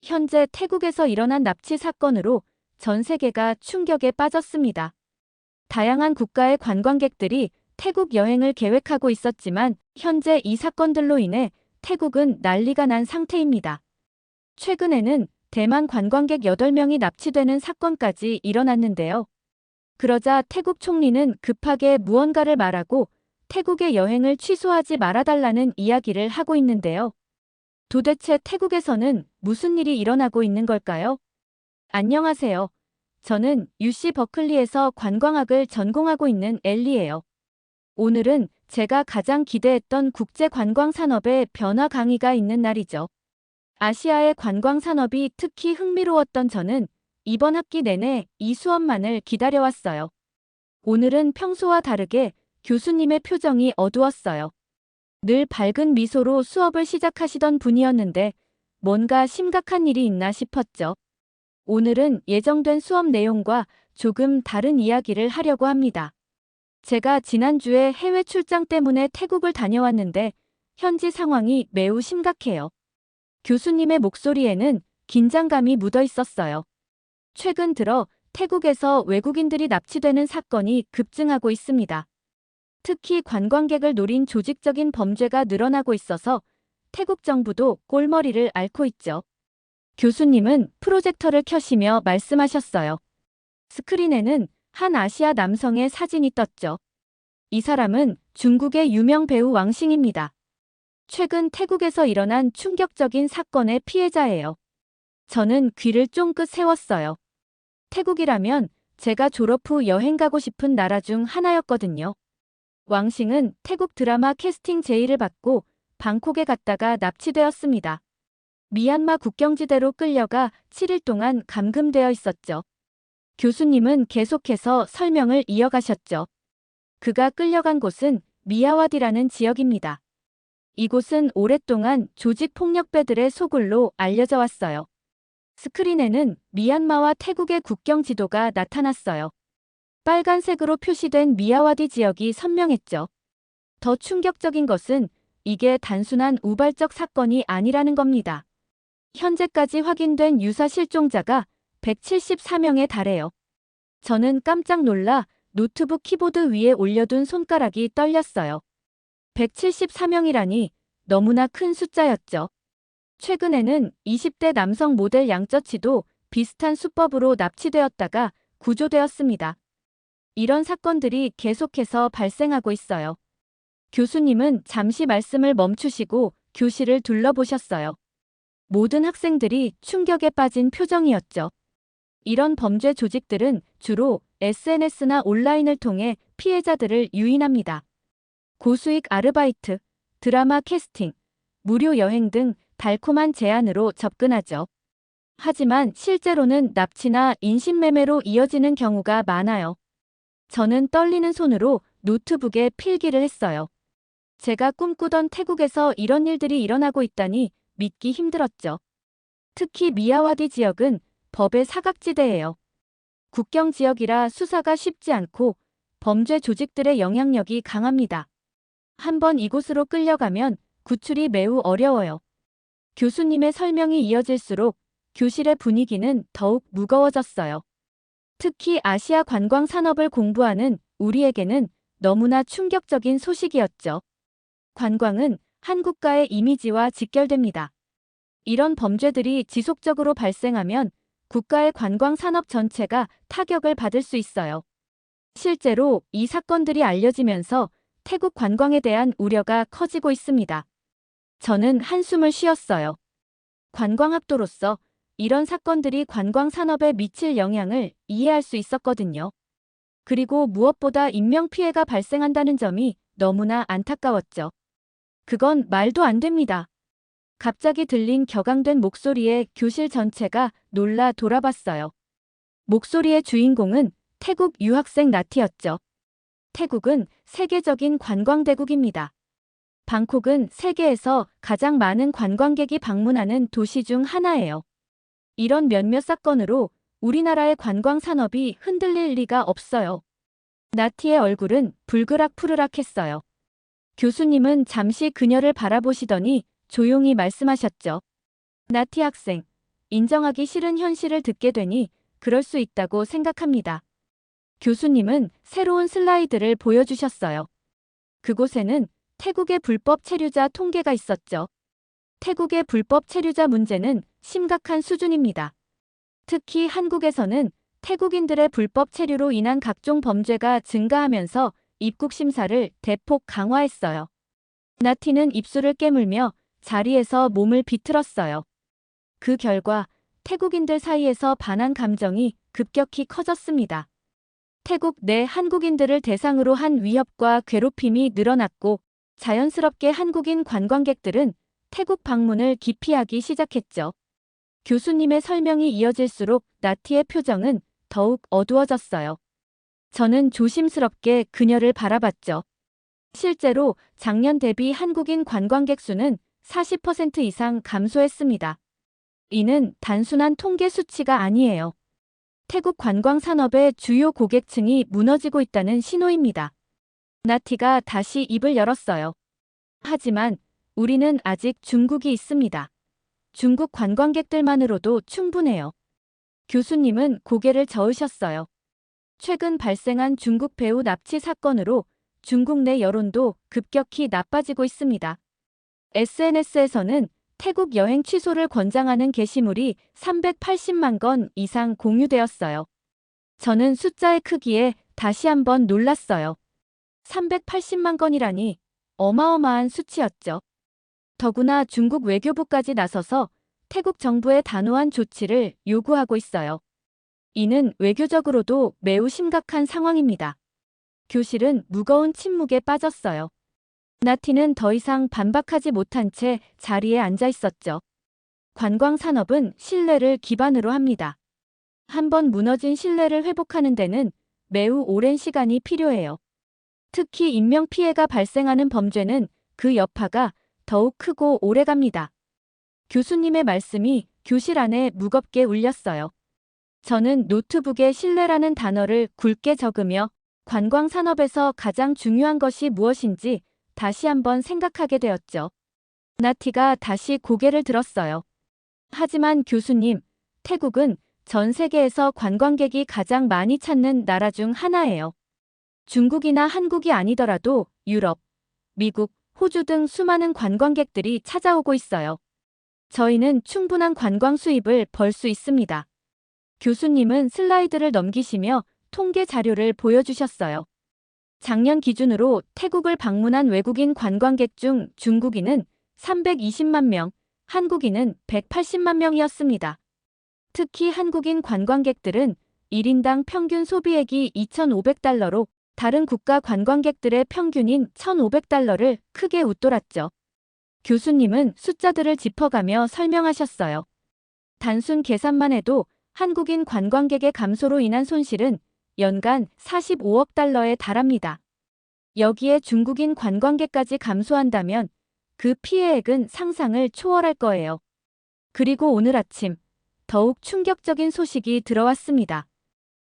현재 태국에서 일어난 납치 사건으로 전 세계가 충격에 빠졌습니다. 다양한 국가의 관광객들이 태국 여행을 계획하고 있었지만 현재 이 사건들로 인해 태국은 난리가 난 상태입니다. 최근에는 대만 관광객 8명이 납치되는 사건까지 일어났는데요. 그러자 태국 총리는 급하게 무언가를 말하고 태국의 여행을 취소하지 말아달라는 이야기를 하고 있는데요. 도대체 태국에서는 무슨 일이 일어나고 있는 걸까요? 안녕하세요. 저는 UC 버클리에서 관광학을 전공하고 있는 엘리예요. 오늘은 제가 가장 기대했던 국제 관광 산업의 변화 강의가 있는 날이죠. 아시아의 관광 산업이 특히 흥미로웠던 저는 이번 학기 내내 이 수업만을 기다려왔어요. 오늘은 평소와 다르게 교수님의 표정이 어두웠어요. 늘 밝은 미소로 수업을 시작하시던 분이었는데 뭔가 심각한 일이 있나 싶었죠. 오늘은 예정된 수업 내용과 조금 다른 이야기를 하려고 합니다. 제가 지난주에 해외 출장 때문에 태국을 다녀왔는데 현지 상황이 매우 심각해요. 교수님의 목소리에는 긴장감이 묻어 있었어요. 최근 들어 태국에서 외국인들이 납치되는 사건이 급증하고 있습니다. 특히 관광객을 노린 조직적인 범죄가 늘어나고 있어서 태국 정부도 꼴머리를 앓고 있죠. 교수님은 프로젝터를 켜시며 말씀하셨어요. 스크린에는 한 아시아 남성의 사진이 떴죠. 이 사람은 중국의 유명 배우 왕싱입니다. 최근 태국에서 일어난 충격적인 사건의 피해자예요. 저는 귀를 쫑긋 세웠어요. 태국이라면 제가 졸업 후 여행 가고 싶은 나라 중 하나였거든요. 왕싱은 태국 드라마 캐스팅 제의를 받고 방콕에 갔다가 납치되었습니다. 미얀마 국경지대로 끌려가 7일 동안 감금되어 있었죠. 교수님은 계속해서 설명을 이어가셨죠. 그가 끌려간 곳은 미야와디라는 지역입니다. 이곳은 오랫동안 조직폭력배들의 소굴로 알려져 왔어요. 스크린에는 미얀마와 태국의 국경 지도가 나타났어요. 빨간색으로 표시된 미야와디 지역이 선명했죠. 더 충격적인 것은 이게 단순한 우발적 사건이 아니라는 겁니다. 현재까지 확인된 유사 실종자가 174명에 달해요. 저는 깜짝 놀라 노트북 키보드 위에 올려둔 손가락이 떨렸어요. 174명이라니 너무나 큰 숫자였죠. 최근에는 20대 남성 모델 양쩌치도 비슷한 수법으로 납치되었다가 구조되었습니다. 이런 사건들이 계속해서 발생하고 있어요. 교수님은 잠시 말씀을 멈추시고 교실을 둘러보셨어요. 모든 학생들이 충격에 빠진 표정이었죠. 이런 범죄 조직들은 주로 SNS나 온라인을 통해 피해자들을 유인합니다. 고수익 아르바이트, 드라마 캐스팅, 무료 여행 등 달콤한 제안으로 접근하죠. 하지만 실제로는 납치나 인신매매로 이어지는 경우가 많아요. 저는 떨리는 손으로 노트북에 필기를 했어요. 제가 꿈꾸던 태국에서 이런 일들이 일어나고 있다니 믿기 힘들었죠. 특히 미야와디 지역은 법의 사각지대예요. 국경 지역이라 수사가 쉽지 않고 범죄 조직들의 영향력이 강합니다. 한번 이곳으로 끌려가면 구출이 매우 어려워요. 교수님의 설명이 이어질수록 교실의 분위기는 더욱 무거워졌어요. 특히 아시아 관광 산업을 공부하는 우리에게는 너무나 충격적인 소식이었죠. 관광은 한 국가의 이미지와 직결됩니다. 이런 범죄들이 지속적으로 발생하면 국가의 관광 산업 전체가 타격을 받을 수 있어요. 실제로 이 사건들이 알려지면서 태국 관광에 대한 우려가 커지고 있습니다. 저는 한숨을 쉬었어요. 관광학도로서 이런 사건들이 관광 산업에 미칠 영향을 이해할 수 있었거든요. 그리고 무엇보다 인명피해가 발생한다는 점이 너무나 안타까웠죠. 그건 말도 안 됩니다. 갑자기 들린 격앙된 목소리에 교실 전체가 놀라 돌아봤어요. 목소리의 주인공은 태국 유학생 나티였죠. 태국은 세계적인 관광대국입니다. 방콕은 세계에서 가장 많은 관광객이 방문하는 도시 중 하나예요. 이런 몇몇 사건으로 우리나라의 관광 산업이 흔들릴 리가 없어요. 나티의 얼굴은 불그락푸르락했어요. 교수님은 잠시 그녀를 바라보시더니 조용히 말씀하셨죠. 나티 학생, 인정하기 싫은 현실을 듣게 되니 그럴 수 있다고 생각합니다. 교수님은 새로운 슬라이드를 보여주셨어요. 그곳에는 태국의 불법 체류자 통계가 있었죠. 태국의 불법 체류자 문제는 심각한 수준입니다. 특히 한국에서는 태국인들의 불법 체류로 인한 각종 범죄가 증가하면서 입국 심사를 대폭 강화했어요. 나티는 입술을 깨물며 자리에서 몸을 비틀었어요. 그 결과 태국인들 사이에서 반한 감정이 급격히 커졌습니다. 태국 내 한국인들을 대상으로 한 위협과 괴롭힘이 늘어났고 자연스럽게 한국인 관광객들은 태국 방문을 기피하기 시작했죠. 교수님의 설명이 이어질수록 나티의 표정은 더욱 어두워졌어요. 저는 조심스럽게 그녀를 바라봤죠. 실제로 작년 대비 한국인 관광객 수는 40% 이상 감소했습니다. 이는 단순한 통계 수치가 아니에요. 태국 관광 산업의 주요 고객층이 무너지고 있다는 신호입니다. 나티가 다시 입을 열었어요. 하지만 우리는 아직 중국이 있습니다. 중국 관광객들만으로도 충분해요. 교수님은 고개를 저으셨어요. 최근 발생한 중국 배우 납치 사건으로 중국 내 여론도 급격히 나빠지고 있습니다. SNS에서는 태국 여행 취소를 권장하는 게시물이 380만 건 이상 공유되었어요. 저는 숫자의 크기에 다시 한번 놀랐어요. 380만 건이라니 어마어마한 수치였죠. 더구나 중국 외교부까지 나서서 태국 정부의 단호한 조치를 요구하고 있어요. 이는 외교적으로도 매우 심각한 상황입니다. 교실은 무거운 침묵에 빠졌어요. 나티는 더 이상 반박하지 못한 채 자리에 앉아 있었죠. 관광 산업은 신뢰를 기반으로 합니다. 한번 무너진 신뢰를 회복하는 데는 매우 오랜 시간이 필요해요. 특히 인명피해가 발생하는 범죄는 그 여파가 더욱 크고 오래갑니다. 교수님의 말씀이 교실 안에 무겁게 울렸어요. 저는 노트북에 신뢰라는 단어를 굵게 적으며 관광 산업에서 가장 중요한 것이 무엇인지 다시 한번 생각하게 되었죠. 나티가 다시 고개를 들었어요. 하지만 교수님, 태국은 전 세계에서 관광객이 가장 많이 찾는 나라 중 하나예요. 중국이나 한국이 아니더라도 유럽, 미국, 호주 등 수많은 관광객들이 찾아오고 있어요. 저희는 충분한 관광 수입을 벌 수 있습니다. 교수님은 슬라이드를 넘기시며 통계 자료를 보여주셨어요. 작년 기준으로 태국을 방문한 외국인 관광객 중 중국인은 320만 명, 한국인은 180만 명이었습니다. 특히 한국인 관광객들은 1인당 평균 소비액이 2,500달러로 다른 국가 관광객들의 평균인 1,500달러를 크게 웃돌았죠. 교수님은 숫자들을 짚어가며 설명하셨어요. 단순 계산만 해도 한국인 관광객의 감소로 인한 손실은 연간 45억 달러에 달합니다. 여기에 중국인 관광객까지 감소한다면 그 피해액은 상상을 초월할 거예요. 그리고 오늘 아침 더욱 충격적인 소식이 들어왔습니다.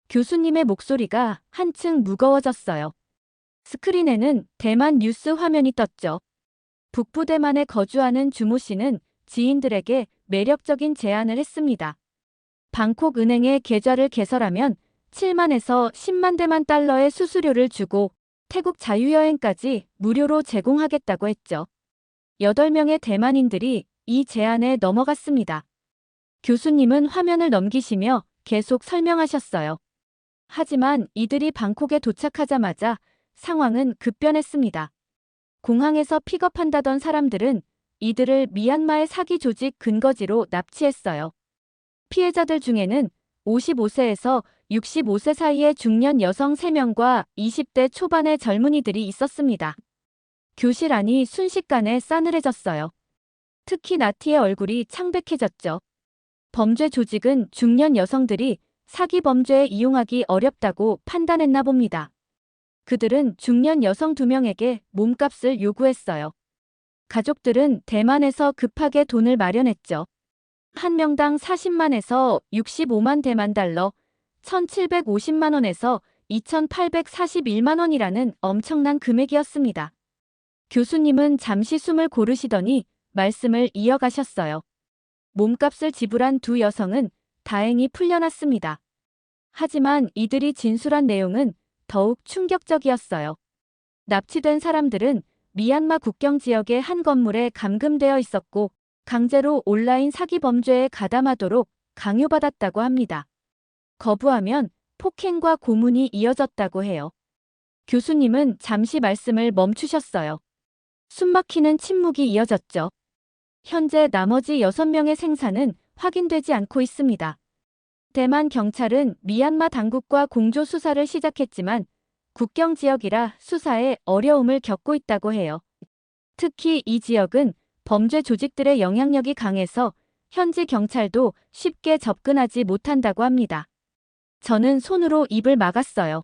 교수님의 목소리가 한층 무거워졌어요. 스크린에는 대만 뉴스 화면이 떴죠. 북부 대만에 거주하는 주모 씨는 지인들에게 매력적인 제안을 했습니다. 방콕 은행에 계좌를 개설하면 7만에서 10만 대만 달러의 수수료를 주고 태국 자유여행까지 무료로 제공하겠다고 했죠. 8명의 대만인들이 이 제안에 넘어갔습니다. 교수님은 화면을 넘기시며 계속 설명하셨어요. 하지만 이들이 방콕에 도착하자마자 상황은 급변했습니다. 공항에서 픽업한다던 사람들은 이들을 미얀마의 사기 조직 근거지로 납치했어요. 피해자들 중에는 55세에서 65세 사이의 중년 여성 3명과 20대 초반의 젊은이들이 있었습니다. 교실 안이 순식간에 싸늘해졌어요. 특히 나티의 얼굴이 창백해졌죠. 범죄 조직은 중년 여성들이 사기 범죄에 이용하기 어렵다고 판단했나 봅니다. 그들은 중년 여성 2명에게 몸값을 요구했어요. 가족들은 대만에서 급하게 돈을 마련했죠. 한 명당 40만에서 65만 대만 달러, 1,750만 원에서 2,841만 원이라는 엄청난 금액이었습니다. 교수님은 잠시 숨을 고르시더니 말씀을 이어가셨어요. 몸값을 지불한 두 여성은 다행히 풀려났습니다. 하지만 이들이 진술한 내용은 더욱 충격적이었어요. 납치된 사람들은 미얀마 국경 지역의 한 건물에 감금되어 있었고 강제로 온라인 사기 범죄에 가담하도록 강요받았다고 합니다. 거부하면 폭행과 고문이 이어졌다고 해요. 교수님은 잠시 말씀을 멈추셨어요. 숨막히는 침묵이 이어졌죠. 현재 나머지 6명의 생사는 확인되지 않고 있습니다. 대만 경찰은 미얀마 당국과 공조 수사를 시작했지만 국경 지역이라 수사에 어려움을 겪고 있다고 해요. 특히 이 지역은 범죄 조직들의 영향력이 강해서 현지 경찰도 쉽게 접근하지 못한다고 합니다. 저는 손으로 입을 막았어요.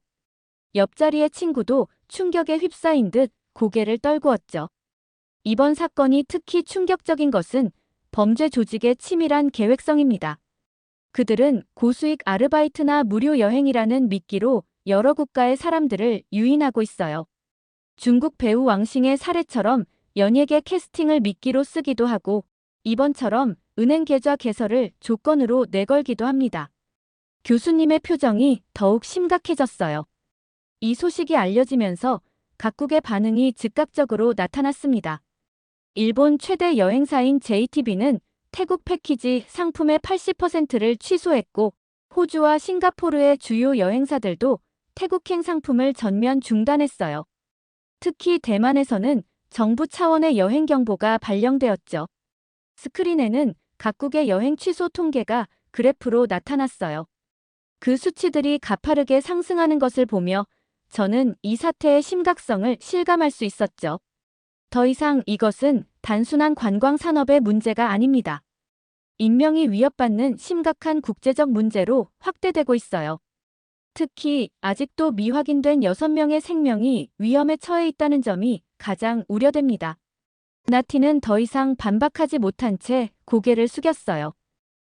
옆자리의 친구도 충격에 휩싸인 듯 고개를 떨구었죠. 이번 사건이 특히 충격적인 것은 범죄 조직의 치밀한 계획성입니다. 그들은 고수익 아르바이트나 무료 여행이라는 미끼로 여러 국가의 사람들을 유인하고 있어요. 중국 배우 왕싱의 사례처럼 연예계 캐스팅을 미끼로 쓰기도 하고 이번처럼 은행 계좌 개설을 조건으로 내걸기도 합니다. 교수님의 표정이 더욱 심각해졌어요. 이 소식이 알려지면서 각국의 반응이 즉각적으로 나타났습니다. 일본 최대 여행사인 JTB는 태국 패키지 상품의 80%를 취소했고 호주와 싱가포르의 주요 여행사들도 태국행 상품을 전면 중단했어요. 특히 대만에서는 정부 차원의 여행 경보가 발령되었죠. 스크린에는 각국의 여행 취소 통계가 그래프로 나타났어요. 그 수치들이 가파르게 상승하는 것을 보며 저는 이 사태의 심각성을 실감할 수 있었죠. 더 이상 이것은 단순한 관광 산업의 문제가 아닙니다. 인명이 위협받는 심각한 국제적 문제로 확대되고 있어요. 특히 아직도 미확인된 6명의 생명이 위험에 처해 있다는 점이 가장 우려됩니다. 나티는 더 이상 반박하지 못한 채 고개를 숙였어요.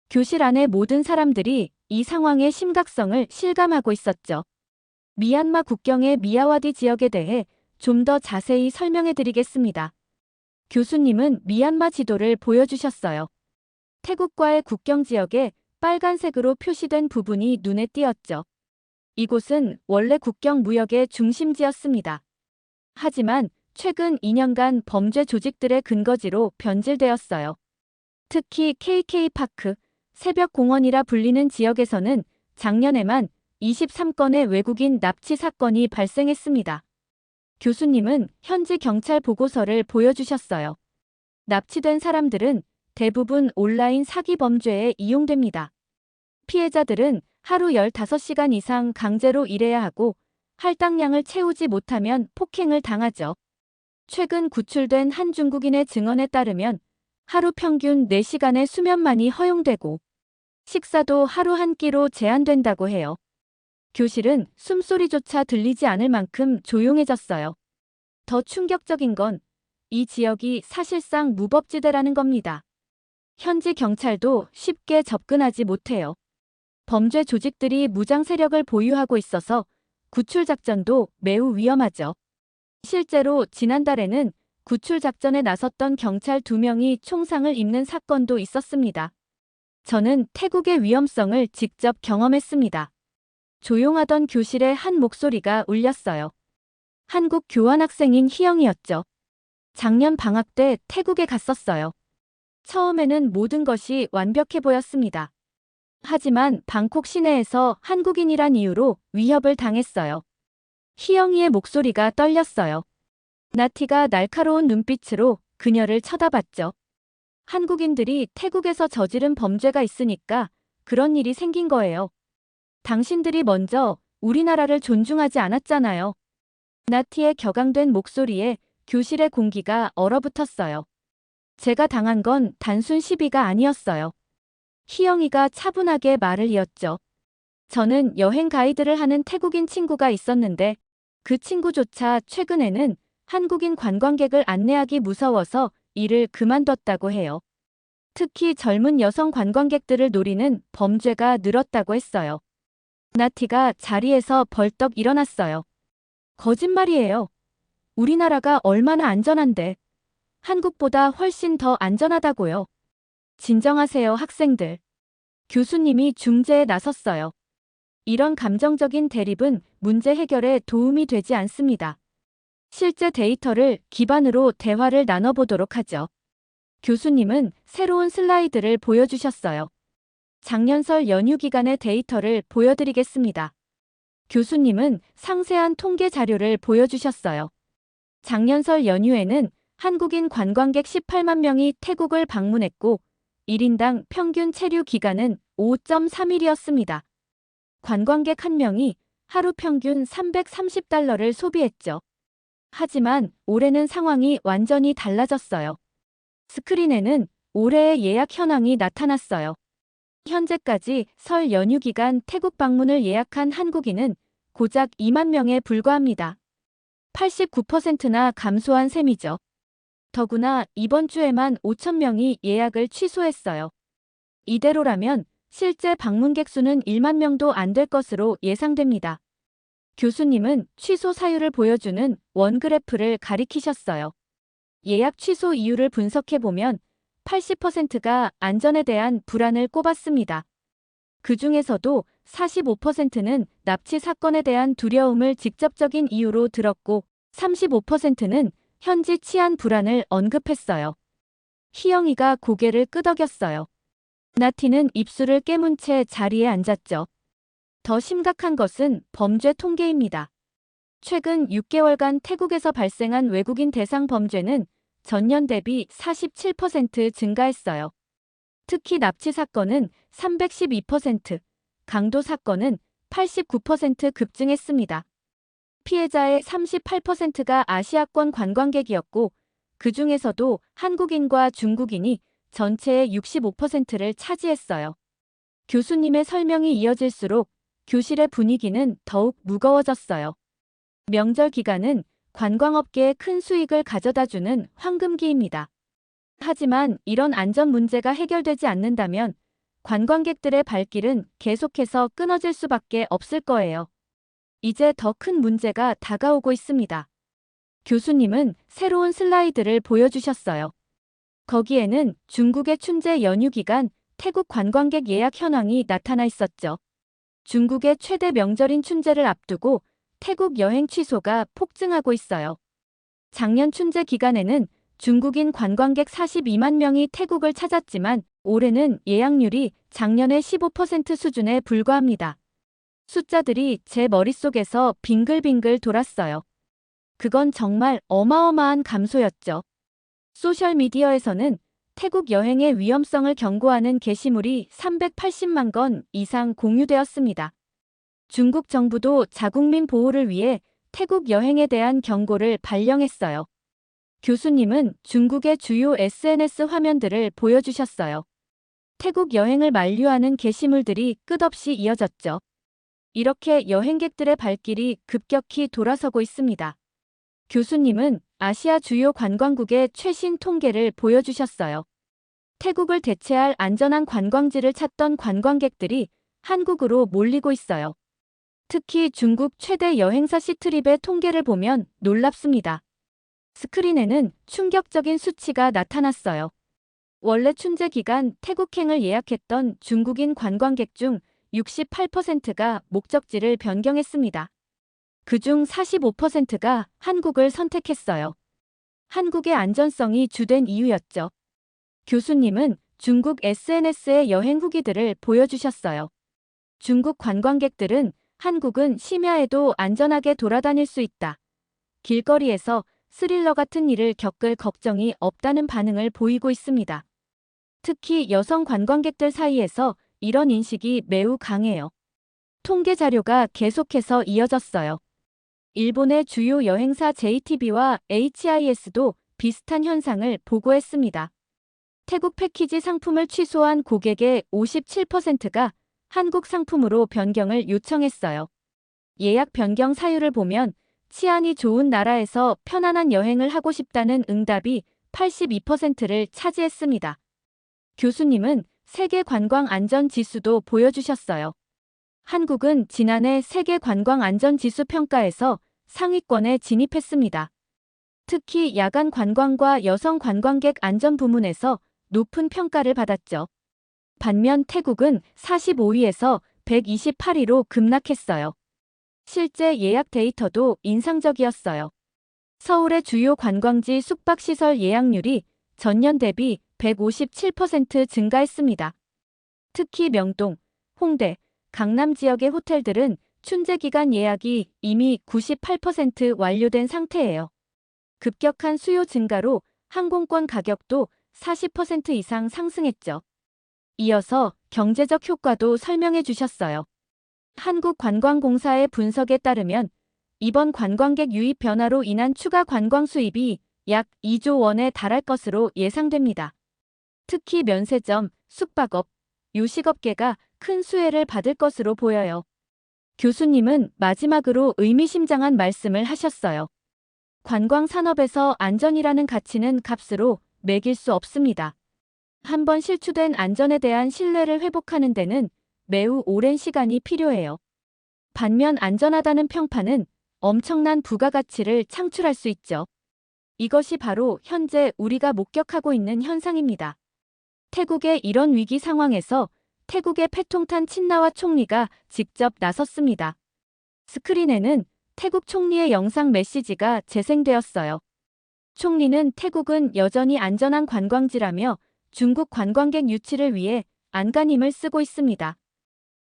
교실 안의 모든 사람들이 이 상황의 심각성을 실감하고 있었죠. 미얀마 국경의 미야와디 지역에 대해 좀 더 자세히 설명해 드리겠습니다. 교수님은 미얀마 지도를 보여주셨어요. 태국과의 국경 지역에 빨간색으로 표시된 부분이 눈에 띄었죠. 이곳은 원래 국경 무역의 중심지였습니다. 하지만 최근 2년간 범죄 조직들의 근거지로 변질되었어요. 특히 KK파크, 새벽공원이라 불리는 지역에서는 작년에만 23건의 외국인 납치 사건이 발생했습니다. 교수님은 현지 경찰 보고서를 보여주셨어요. 납치된 사람들은 대부분 온라인 사기 범죄에 이용됩니다. 피해자들은 하루 15시간 이상 강제로 일해야 하고 할당량을 채우지 못하면 폭행을 당하죠. 최근 구출된 한 중국인의 증언에 따르면 하루 평균 4시간의 수면만이 허용되고 식사도 하루 한 끼로 제한된다고 해요. 교실은 숨소리조차 들리지 않을 만큼 조용해졌어요. 더 충격적인 건 이 지역이 사실상 무법지대라는 겁니다. 현지 경찰도 쉽게 접근하지 못해요. 범죄 조직들이 무장 세력을 보유하고 있어서 구출 작전도 매우 위험하죠. 실제로 지난달에는 구출 작전에 나섰던 경찰 2명이 총상을 입는 사건도 있었습니다. 저는 태국의 위험성을 직접 경험했습니다. 조용하던 교실에 한 목소리가 울렸어요. 한국 교환학생인 희영이었죠. 작년 방학 때 태국에 갔었어요. 처음에는 모든 것이 완벽해 보였습니다. 하지만 방콕 시내에서 한국인이란 이유로 위협을 당했어요. 희영이의 목소리가 떨렸어요. 나티가 날카로운 눈빛으로 그녀를 쳐다봤죠. 한국인들이 태국에서 저지른 범죄가 있으니까 그런 일이 생긴 거예요. 당신들이 먼저 우리나라를 존중하지 않았잖아요. 나티의 격앙된 목소리에 교실의 공기가 얼어붙었어요. 제가 당한 건 단순 시비가 아니었어요. 희영이가 차분하게 말을 이었죠. 저는 여행 가이드를 하는 태국인 친구가 있었는데 그 친구조차 최근에는 한국인 관광객을 안내하기 무서워서 일을 그만뒀다고 해요. 특히 젊은 여성 관광객들을 노리는 범죄가 늘었다고 했어요. 나티가 자리에서 벌떡 일어났어요. 거짓말이에요. 우리나라가 얼마나 안전한데. 한국보다 훨씬 더 안전하다고요. 진정하세요, 학생들. 교수님이 중재에 나섰어요. 이런 감정적인 대립은 문제 해결에 도움이 되지 않습니다. 실제 데이터를 기반으로 대화를 나눠보도록 하죠. 교수님은 새로운 슬라이드를 보여주셨어요. 작년 설 연휴 기간의 데이터를 보여드리겠습니다. 교수님은 상세한 통계 자료를 보여주셨어요. 작년 설 연휴에는 한국인 관광객 18만 명이 태국을 방문했고 1인당 평균 체류 기간은 5.3일이었습니다. 관광객 1명이 하루 평균 330달러를 소비했죠. 하지만 올해는 상황이 완전히 달라졌어요. 스크린에는 올해의 예약 현황이 나타났어요. 현재까지 설 연휴 기간 태국 방문을 예약한 한국인은 고작 2만 명에 불과합니다. 89%나 감소한 셈이죠. 더구나 이번 주에만 5천 명이 예약을 취소했어요. 이대로라면 실제 방문객 수는 1만 명도 안 될 것으로 예상됩니다. 교수님은 취소 사유를 보여주는 원그래프를 가리키셨어요. 예약 취소 이유를 분석해보면 80%가 안전에 대한 불안을 꼽았습니다. 그 중에서도 45%는 납치 사건에 대한 두려움을 직접적인 이유로 들었고 35%는 현지 치안 불안을 언급했어요. 희영이가 고개를 끄덕였어요. 나티는 입술을 깨문 채 자리에 앉았죠. 더 심각한 것은 범죄 통계입니다. 최근 6개월간 태국에서 발생한 외국인 대상 범죄는 전년 대비 47% 증가했어요. 특히 납치 사건은 312%, 강도 사건은 89% 급증했습니다. 피해자의 38%가 아시아권 관광객이었고 그 중에서도 한국인과 중국인이 전체의 65%를 차지했어요. 교수님의 설명이 이어질수록 교실의 분위기는 더욱 무거워졌어요. 명절 기간은 관광업계에 큰 수익을 가져다주는 황금기입니다. 하지만 이런 안전 문제가 해결되지 않는다면 관광객들의 발길은 계속해서 끊어질 수밖에 없을 거예요. 이제 더 큰 문제가 다가오고 있습니다. 교수님은 새로운 슬라이드를 보여주셨어요. 거기에는 중국의 춘제 연휴 기간 태국 관광객 예약 현황이 나타나 있었죠. 중국의 최대 명절인 춘제를 앞두고 태국 여행 취소가 폭증하고 있어요. 작년 춘제 기간에는 중국인 관광객 42만 명이 태국을 찾았지만 올해는 예약률이 작년의 15% 수준에 불과합니다. 숫자들이 제 머릿속에서 빙글빙글 돌았어요. 그건 정말 어마어마한 감소였죠. 소셜미디어에서는 태국 여행의 위험성을 경고하는 게시물이 380만 건 이상 공유되었습니다. 중국 정부도 자국민 보호를 위해 태국 여행에 대한 경고를 발령했어요. 교수님은 중국의 주요 SNS 화면들을 보여주셨어요. 태국 여행을 만류하는 게시물들이 끝없이 이어졌죠. 이렇게 여행객들의 발길이 급격히 돌아서고 있습니다. 교수님은 아시아 주요 관광국의 최신 통계를 보여주셨어요. 태국을 대체할 안전한 관광지를 찾던 관광객들이 한국으로 몰리고 있어요. 특히 중국 최대 여행사 시트립의 통계를 보면 놀랍습니다. 스크린에는 충격적인 수치가 나타났어요. 원래 춘제 기간 태국행을 예약했던 중국인 관광객 중 68%가 목적지를 변경했습니다. 그중 45%가 한국을 선택했어요. 한국의 안전성이 주된 이유였죠. 교수님은 중국 SNS의 여행 후기들을 보여주셨어요. 중국 관광객들은 한국은 심야에도 안전하게 돌아다닐 수 있다. 길거리에서 스릴러 같은 일을 겪을 걱정이 없다는 반응을 보이고 있습니다. 특히 여성 관광객들 사이에서 이런 인식이 매우 강해요. 통계 자료가 계속해서 이어졌어요. 일본의 주요 여행사 JTB와 HIS도 비슷한 현상을 보고했습니다. 태국 패키지 상품을 취소한 고객의 57%가 한국 상품으로 변경을 요청했어요. 예약 변경 사유를 보면 치안이 좋은 나라에서 편안한 여행을 하고 싶다는 응답이 82%를 차지했습니다. 교수님은 세계 관광 안전 지수도 보여주셨어요. 한국은 지난해 세계 관광 안전 지수 평가에서 상위권에 진입했습니다. 특히 야간 관광과 여성 관광객 안전 부문에서 높은 평가를 받았죠. 반면 태국은 45위에서 128위로 급락했어요. 실제 예약 데이터도 인상적이었어요. 서울의 주요 관광지 숙박시설 예약률이 전년 대비 157% 증가했습니다. 특히 명동, 홍대, 강남 지역의 호텔들은 춘제 기간 예약이 이미 98% 완료된 상태예요. 급격한 수요 증가로 항공권 가격도 40% 이상 상승했죠. 이어서 경제적 효과도 설명해 주셨어요. 한국관광공사의 분석에 따르면 이번 관광객 유입 변화로 인한 추가 관광 수입이 약 2조 원에 달할 것으로 예상됩니다. 특히 면세점, 숙박업, 요식업계가 큰 수혜를 받을 것으로 보여요. 교수님은 마지막으로 의미심장한 말씀을 하셨어요. 관광 산업에서 안전이라는 가치는 값으로 매길 수 없습니다. 한번 실추된 안전에 대한 신뢰를 회복하는 데는 매우 오랜 시간이 필요해요. 반면 안전하다는 평판은 엄청난 부가가치를 창출할 수 있죠. 이것이 바로 현재 우리가 목격하고 있는 현상입니다. 태국의 이런 위기 상황에서 태국의 패통탄 친나와 총리가 직접 나섰습니다. 스크린에는 태국 총리의 영상 메시지가 재생되었어요. 총리는 태국은 여전히 안전한 관광지라며 중국 관광객 유치를 위해 안간힘을 쓰고 있습니다.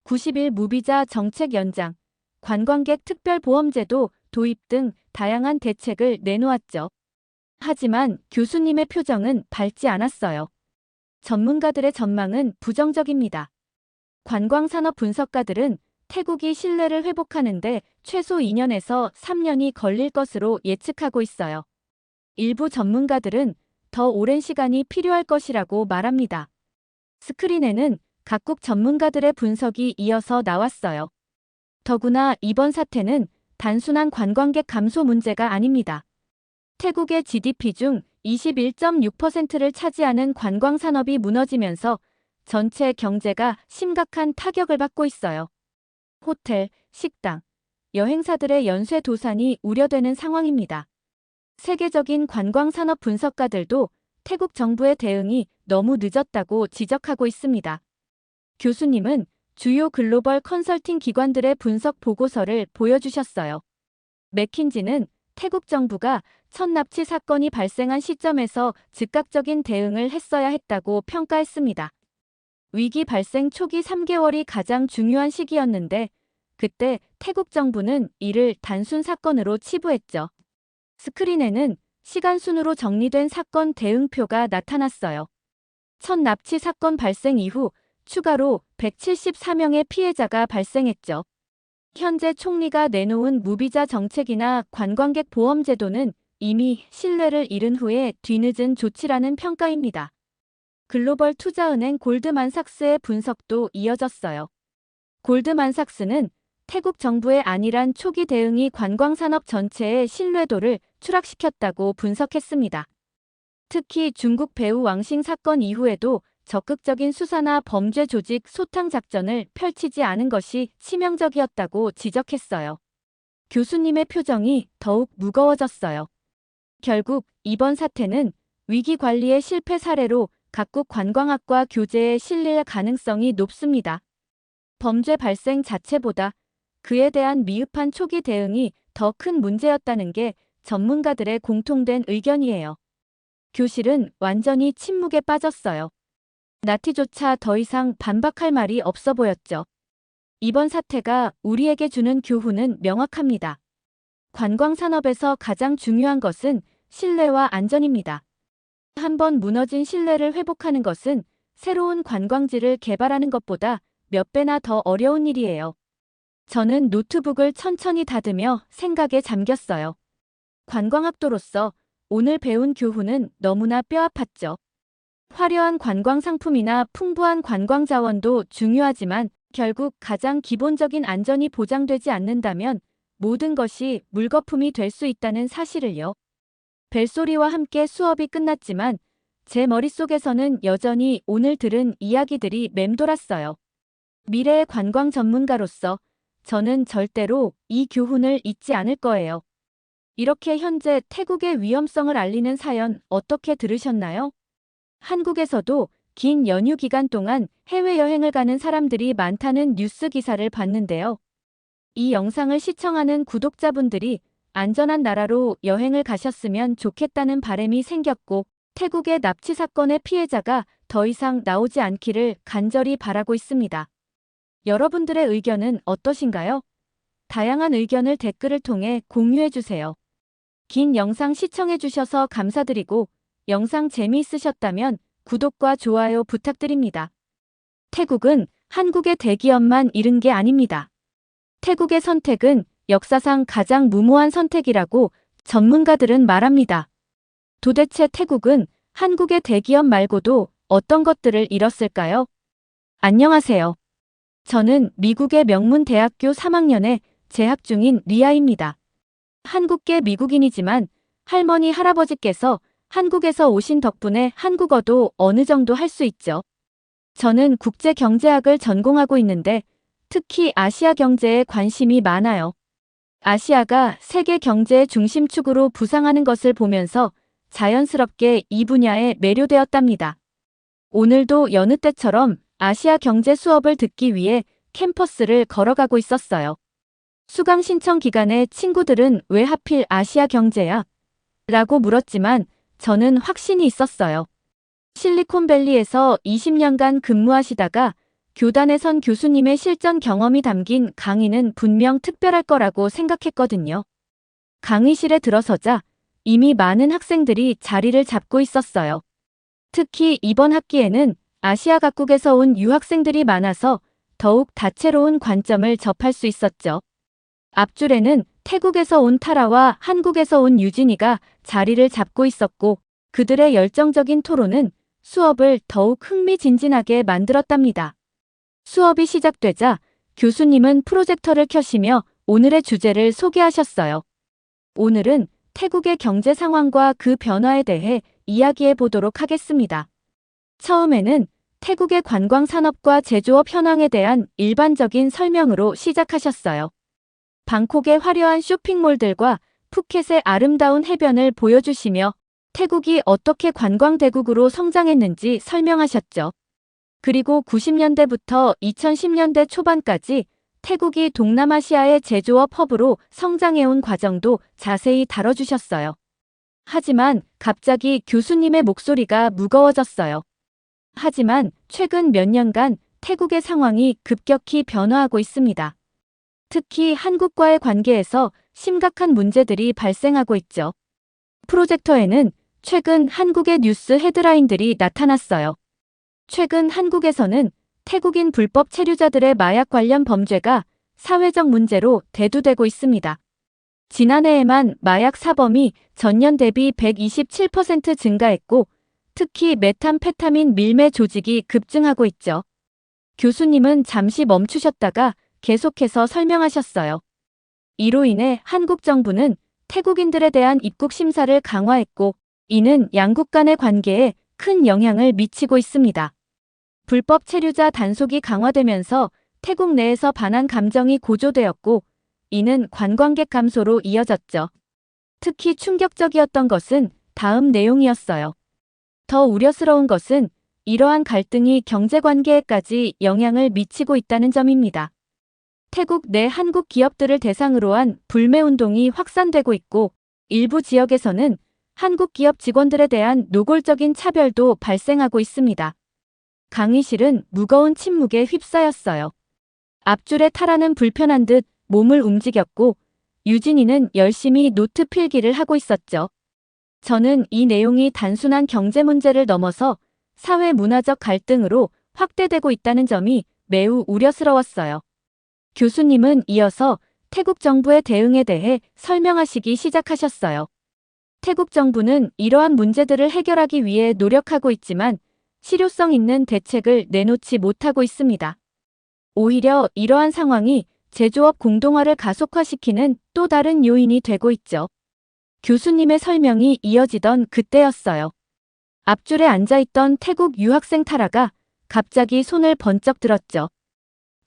90일 무비자 정책 연장, 관광객 특별보험제도 도입 등 다양한 대책을 내놓았죠. 하지만 교수님의 표정은 밝지 않았어요. 전문가들의 전망은 부정적입니다. 관광산업 분석가들은 태국이 신뢰를 회복하는데 최소 2년에서 3년이 걸릴 것으로 예측하고 있어요. 일부 전문가들은 더 오랜 시간이 필요할 것이라고 말합니다. 스크린에는 각국 전문가들의 분석이 이어서 나왔어요. 더구나 이번 사태는 단순한 관광객 감소 문제가 아닙니다. 태국의 GDP 중 21.6%를 차지하는 관광산업이 무너지면서 전체 경제가 심각한 타격을 받고 있어요. 호텔, 식당, 여행사들의 연쇄 도산이 우려되는 상황입니다. 세계적인 관광산업 분석가들도 태국 정부의 대응이 너무 늦었다고 지적하고 있습니다. 교수님은 주요 글로벌 컨설팅 기관들의 분석 보고서를 보여주셨어요. 맥킨지는 태국 정부가 첫 납치 사건이 발생한 시점에서 즉각적인 대응을 했어야 했다고 평가했습니다. 위기 발생 초기 3개월이 가장 중요한 시기였는데 그때 태국 정부는 이를 단순 사건으로 치부했죠. 스크린에는 시간 순으로 정리된 사건 대응표가 나타났어요. 첫 납치 사건 발생 이후 추가로 174명의 피해자가 발생했죠. 현재 총리가 내놓은 무비자 정책이나 관광객 보험 제도는 이미 신뢰를 잃은 후에 뒤늦은 조치라는 평가입니다. 글로벌 투자은행 골드만삭스의 분석도 이어졌어요. 골드만삭스는 태국 정부의 안일한 초기 대응이 관광산업 전체의 신뢰도를 추락시켰다고 분석했습니다. 특히 중국 배우 왕싱 사건 이후에도 적극적인 수사나 범죄 조직 소탕 작전을 펼치지 않은 것이 치명적이었다고 지적했어요. 교수님의 표정이 더욱 무거워졌어요. 결국 이번 사태는 위기 관리의 실패 사례로 각국 관광학과 교제에 실릴 가능성이 높습니다. 범죄 발생 자체보다 그에 대한 미흡한 초기 대응이 더 큰 문제였다는 게 전문가들의 공통된 의견이에요. 교실은 완전히 침묵에 빠졌어요. 나티조차 더 이상 반박할 말이 없어 보였죠. 이번 사태가 우리에게 주는 교훈은 명확합니다. 관광산업에서 가장 중요한 것은 신뢰와 안전입니다. 한번 무너진 신뢰를 회복하는 것은 새로운 관광지를 개발하는 것보다 몇 배나 더 어려운 일이에요. 저는 노트북을 천천히 닫으며 생각에 잠겼어요. 관광학도로서 오늘 배운 교훈은 너무나 뼈아팠죠. 화려한 관광 상품이나 풍부한 관광 자원도 중요하지만 결국 가장 기본적인 안전이 보장되지 않는다면 모든 것이 물거품이 될 수 있다는 사실을요. 벨소리와 함께 수업이 끝났지만 제 머릿속에서는 여전히 오늘 들은 이야기들이 맴돌았어요. 미래의 관광 전문가로서 저는 절대로 이 교훈을 잊지 않을 거예요. 이렇게 현재 태국의 위험성을 알리는 사연 어떻게 들으셨나요? 한국에서도 긴 연휴 기간 동안 해외여행을 가는 사람들이 많다는 뉴스 기사를 봤는데요. 이 영상을 시청하는 구독자분들이 안전한 나라로 여행을 가셨으면 좋겠다는 바람이 생겼고, 태국의 납치 사건의 피해자가 더 이상 나오지 않기를 간절히 바라고 있습니다. 여러분들의 의견은 어떠신가요? 다양한 의견을 댓글을 통해 공유해주세요. 긴 영상 시청해주셔서 감사드리고, 영상 재미있으셨다면 구독과 좋아요 부탁드립니다. 태국은 한국의 대기업만 잃은 게 아닙니다. 태국의 선택은 역사상 가장 무모한 선택이라고 전문가들은 말합니다. 도대체 태국은 한국의 대기업 말고도 어떤 것들을 잃었을까요? 안녕하세요. 저는 미국의 명문 대학교 3학년에 재학 중인 리아입니다. 한국계 미국인이지만 할머니 할아버지께서 한국에서 오신 덕분에 한국어도 어느 정도 할 수 있죠. 저는 국제경제학을 전공하고 있는데 특히 아시아 경제에 관심이 많아요. 아시아가 세계 경제의 중심축으로 부상하는 것을 보면서 자연스럽게 이 분야에 매료되었답니다. 오늘도 여느 때처럼 아시아 경제 수업을 듣기 위해 캠퍼스를 걸어가고 있었어요. 수강 신청 기간에 친구들은 왜 하필 아시아 경제야? 라고 물었지만 저는 확신이 있었어요. 실리콘밸리에서 20년간 근무하시다가 교단에 선 교수님의 실전 경험이 담긴 강의는 분명 특별할 거라고 생각했거든요. 강의실에 들어서자 이미 많은 학생들이 자리를 잡고 있었어요. 특히 이번 학기에는 아시아 각국에서 온 유학생들이 많아서 더욱 다채로운 관점을 접할 수 있었죠. 앞줄에는 태국에서 온 타라와 한국에서 온 유진이가 자리를 잡고 있었고, 그들의 열정적인 토론은 수업을 더욱 흥미진진하게 만들었답니다. 수업이 시작되자 교수님은 프로젝터를 켜시며 오늘의 주제를 소개하셨어요. 오늘은 태국의 경제 상황과 그 변화에 대해 이야기해 보도록 하겠습니다. 처음에는 태국의 관광 산업과 제조업 현황에 대한 일반적인 설명으로 시작하셨어요. 방콕의 화려한 쇼핑몰들과 푸켓의 아름다운 해변을 보여주시며 태국이 어떻게 관광 대국으로 성장했는지 설명하셨죠. 그리고 90년대부터 2010년대 초반까지 태국이 동남아시아의 제조업 허브로 성장해온 과정도 자세히 다뤄주셨어요. 하지만 갑자기 교수님의 목소리가 무거워졌어요. 하지만 최근 몇 년간 태국의 상황이 급격히 변화하고 있습니다. 특히 한국과의 관계에서 심각한 문제들이 발생하고 있죠. 프로젝터에는 최근 한국의 뉴스 헤드라인들이 나타났어요. 최근 한국에서는 태국인 불법 체류자들의 마약 관련 범죄가 사회적 문제로 대두되고 있습니다. 지난해에만 마약 사범이 전년 대비 127% 증가했고, 특히 메탐페타민 밀매 조직이 급증하고 있죠. 교수님은 잠시 멈추셨다가 계속해서 설명하셨어요. 이로 인해 한국 정부는 태국인들에 대한 입국 심사를 강화했고, 이는 양국 간의 관계에 큰 영향을 미치고 있습니다. 불법 체류자 단속이 강화되면서 태국 내에서 반한 감정이 고조되었고, 이는 관광객 감소로 이어졌죠. 특히 충격적이었던 것은 다음 내용이었어요. 더 우려스러운 것은 이러한 갈등이 경제관계에까지 영향을 미치고 있다는 점입니다. 태국 내 한국 기업들을 대상으로 한 불매운동이 확산되고 있고, 일부 지역에서는 한국 기업 직원들에 대한 노골적인 차별도 발생하고 있습니다. 강의실은 무거운 침묵에 휩싸였어요. 앞줄에 타라는 불편한 듯 몸을 움직였고, 유진이는 열심히 노트 필기를 하고 있었죠. 저는 이 내용이 단순한 경제 문제를 넘어서 사회 문화적 갈등으로 확대되고 있다는 점이 매우 우려스러웠어요. 교수님은 이어서 태국 정부의 대응에 대해 설명하시기 시작하셨어요. 태국 정부는 이러한 문제들을 해결하기 위해 노력하고 있지만 실효성 있는 대책을 내놓지 못하고 있습니다. 오히려 이러한 상황이 제조업 공동화를 가속화시키는 또 다른 요인이 되고 있죠. 교수님의 설명이 이어지던 그때였어요. 앞줄에 앉아있던 태국 유학생 타라가 갑자기 손을 번쩍 들었죠.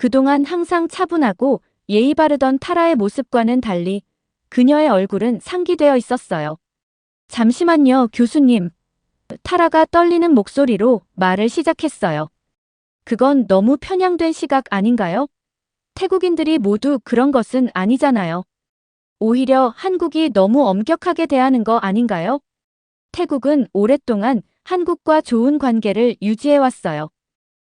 그동안 항상 차분하고 예의 바르던 타라의 모습과는 달리 그녀의 얼굴은 상기되어 있었어요. 잠시만요, 교수님. 타라가 떨리는 목소리로 말을 시작했어요. 그건 너무 편향된 시각 아닌가요? 태국인들이 모두 그런 것은 아니잖아요. 오히려 한국이 너무 엄격하게 대하는 거 아닌가요? 태국은 오랫동안 한국과 좋은 관계를 유지해왔어요.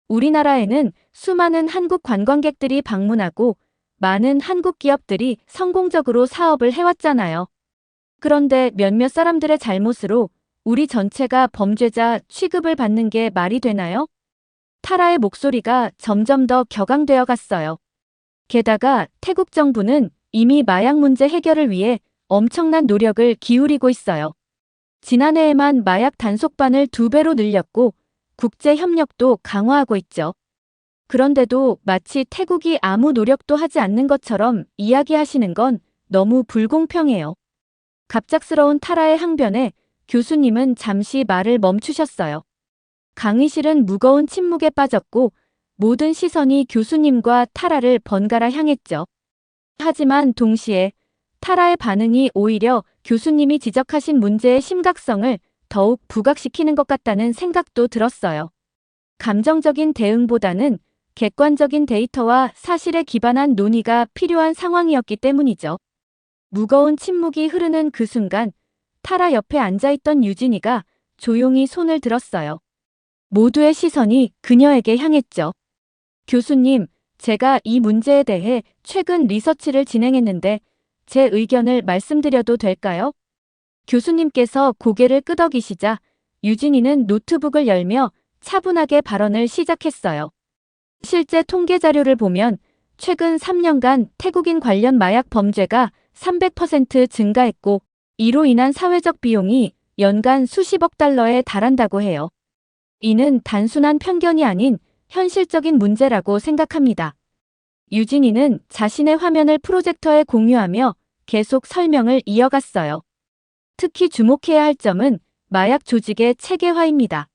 우리나라에는 수많은 한국 관광객들이 방문하고 많은 한국 기업들이 성공적으로 사업을 해왔잖아요. 그런데 몇몇 사람들의 잘못으로 우리 전체가 범죄자 취급을 받는 게 말이 되나요? 타라의 목소리가 점점 더 격앙되어 갔어요. 게다가 태국 정부는 이미 마약 문제 해결을 위해 엄청난 노력을 기울이고 있어요. 지난해에만 마약 단속반을 2배로 늘렸고 국제 협력도 강화하고 있죠. 그런데도 마치 태국이 아무 노력도 하지 않는 것처럼 이야기하시는 건 너무 불공평해요. 갑작스러운 타라의 항변에 교수님은 잠시 말을 멈추셨어요. 강의실은 무거운 침묵에 빠졌고 모든 시선이 교수님과 타라를 번갈아 향했죠. 하지만 동시에 타라의 반응이 오히려 교수님이 지적하신 문제의 심각성을 더욱 부각시키는 것 같다는 생각도 들었어요. 감정적인 대응보다는 객관적인 데이터와 사실에 기반한 논의가 필요한 상황이었기 때문이죠. 무거운 침묵이 흐르는 그 순간 타라 옆에 앉아있던 유진이가 조용히 손을 들었어요. 모두의 시선이 그녀에게 향했죠. 교수님, 제가 이 문제에 대해 최근 리서치를 진행했는데 제 의견을 말씀드려도 될까요? 교수님께서 고개를 끄덕이시자 유진이는 노트북을 열며 차분하게 발언을 시작했어요. 실제 통계 자료를 보면 최근 3년간 태국인 관련 마약 범죄가 300% 증가했고 이로 인한 사회적 비용이 연간 수십억 달러에 달한다고 해요. 이는 단순한 편견이 아닌 현실적인 문제라고 생각합니다. 유진이는 자신의 화면을 프로젝터에 공유하며 계속 설명을 이어갔어요. 특히 주목해야 할 점은 마약 조직의 체계화입니다.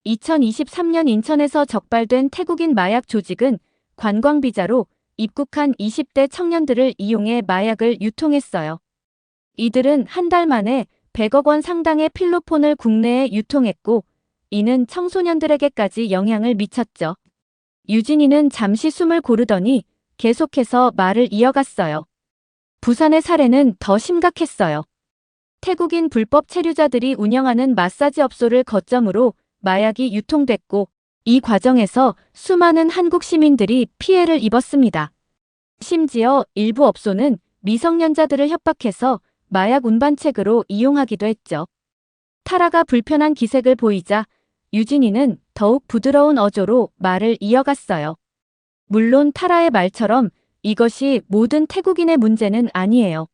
2023년 인천에서 적발된 태국인 마약 조직은 관광비자로 입국한 20대 청년들을 이용해 마약을 유통했어요. 이들은 한 달 만에 100억 원 상당의 필로폰을 국내에 유통했고 이는 청소년들에게까지 영향을 미쳤죠. 유진이는 잠시 숨을 고르더니 계속해서 말을 이어갔어요. 부산의 사례는 더 심각했어요. 태국인 불법 체류자들이 운영하는 마사지 업소를 거점으로 마약이 유통됐고 이 과정에서 수많은 한국 시민들이 피해를 입었습니다. 심지어 일부 업소는 미성년자들을 협박해서 마약 운반책으로 이용하기도 했죠. 타라가 불편한 기색을 보이자 유진이는 더욱 부드러운 어조로 말을 이어갔어요. 물론 타라의 말처럼 이것이 모든 태국인의 문제는 아니에요.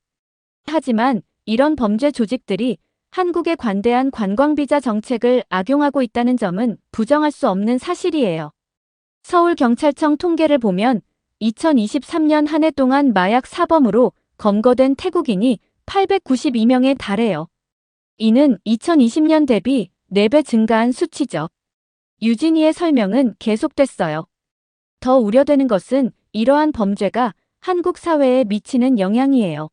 하지만 이런 범죄 조직들이 한국에 관대한 관광비자 정책을 악용하고 있다는 점은 부정할 수 없는 사실이에요. 서울경찰청 통계를 보면 2023년 한 해 동안 마약 사범으로 검거된 태국인이 892명에 달해요. 이는 2020년 대비 4배 증가한 수치죠. 유진이의 설명은 계속됐어요. 더 우려되는 것은 이러한 범죄가 한국 사회에 미치는 영향이에요.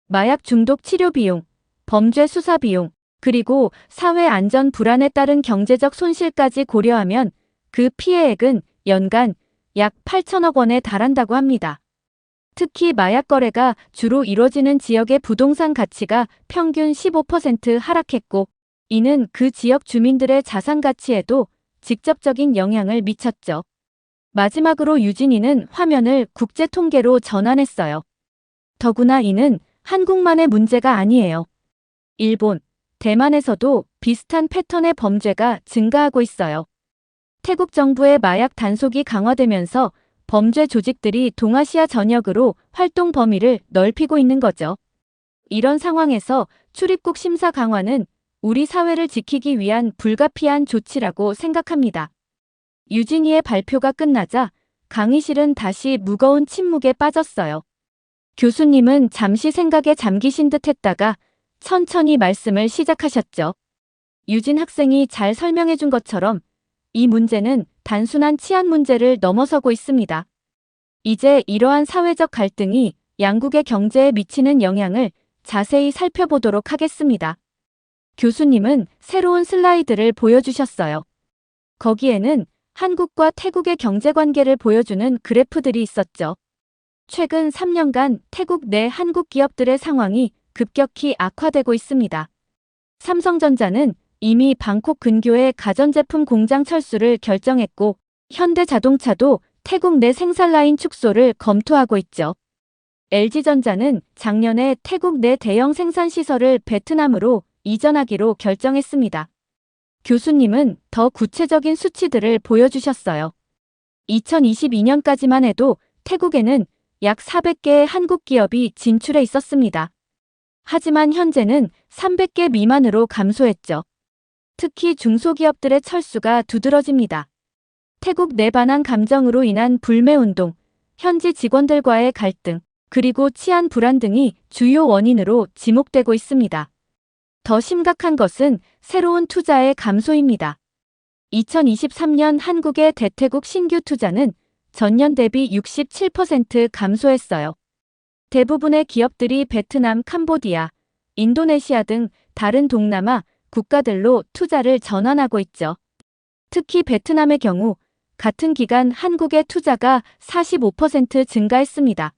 마약 중독 치료 비용, 범죄 수사 비용, 그리고 사회 안전 불안에 따른 경제적 손실까지 고려하면 그 피해액은 연간 약 8천억 원에 달한다고 합니다. 특히 마약 거래가 주로 이뤄지는 지역의 부동산 가치가 평균 15% 하락했고 이는 그 지역 주민들의 자산 가치에도 직접적인 영향을 미쳤죠. 마지막으로 유진이는 화면을 국제 통계로 전환했어요. 더구나 이는 한국만의 문제가 아니에요. 일본, 대만에서도 비슷한 패턴의 범죄가 증가하고 있어요. 태국 정부의 마약 단속이 강화되면서 범죄 조직들이 동아시아 전역으로 활동 범위를 넓히고 있는 거죠. 이런 상황에서 출입국 심사 강화는 우리 사회를 지키기 위한 불가피한 조치라고 생각합니다. 유진이의 발표가 끝나자 강의실은 다시 무거운 침묵에 빠졌어요. 교수님은 잠시 생각에 잠기신 듯 했다가 천천히 말씀을 시작하셨죠. 유진 학생이 잘 설명해 준 것처럼 이 문제는 단순한 치안 문제를 넘어서고 있습니다. 이제 이러한 사회적 갈등이 양국의 경제에 미치는 영향을 자세히 살펴보도록 하겠습니다. 교수님은 새로운 슬라이드를 보여주셨어요. 거기에는 한국과 태국의 경제관계를 보여주는 그래프들이 있었죠. 최근 3년간 태국 내 한국 기업들의 상황이 급격히 악화되고 있습니다. 삼성전자는 이미 방콕 근교의 가전제품 공장 철수를 결정했고, 현대자동차도 태국 내 생산라인 축소를 검토하고 있죠. LG전자는 작년에 태국 내 대형 생산시설을 베트남으로 이전하기로 결정했습니다. 교수님은 더 구체적인 수치들을 보여주셨어요. 2022년까지만 해도 태국에는 약 400개의 한국 기업이 진출해 있었습니다. 하지만 현재는 300개 미만으로 감소했죠. 특히 중소기업들의 철수가 두드러집니다. 태국 내 반항 감정으로 인한 불매운동, 현지 직원들과의 갈등, 그리고 치안 불안 등이 주요 원인으로 지목되고 있습니다. 더 심각한 것은 새로운 투자의 감소입니다. 2023년 한국의 대태국 신규 투자는 전년 대비 67% 감소했어요. 대부분의 기업들이 베트남, 캄보디아, 인도네시아 등 다른 동남아 국가들로 투자를 전환하고 있죠. 특히 베트남의 경우 같은 기간 한국의 투자가 45% 증가했습니다.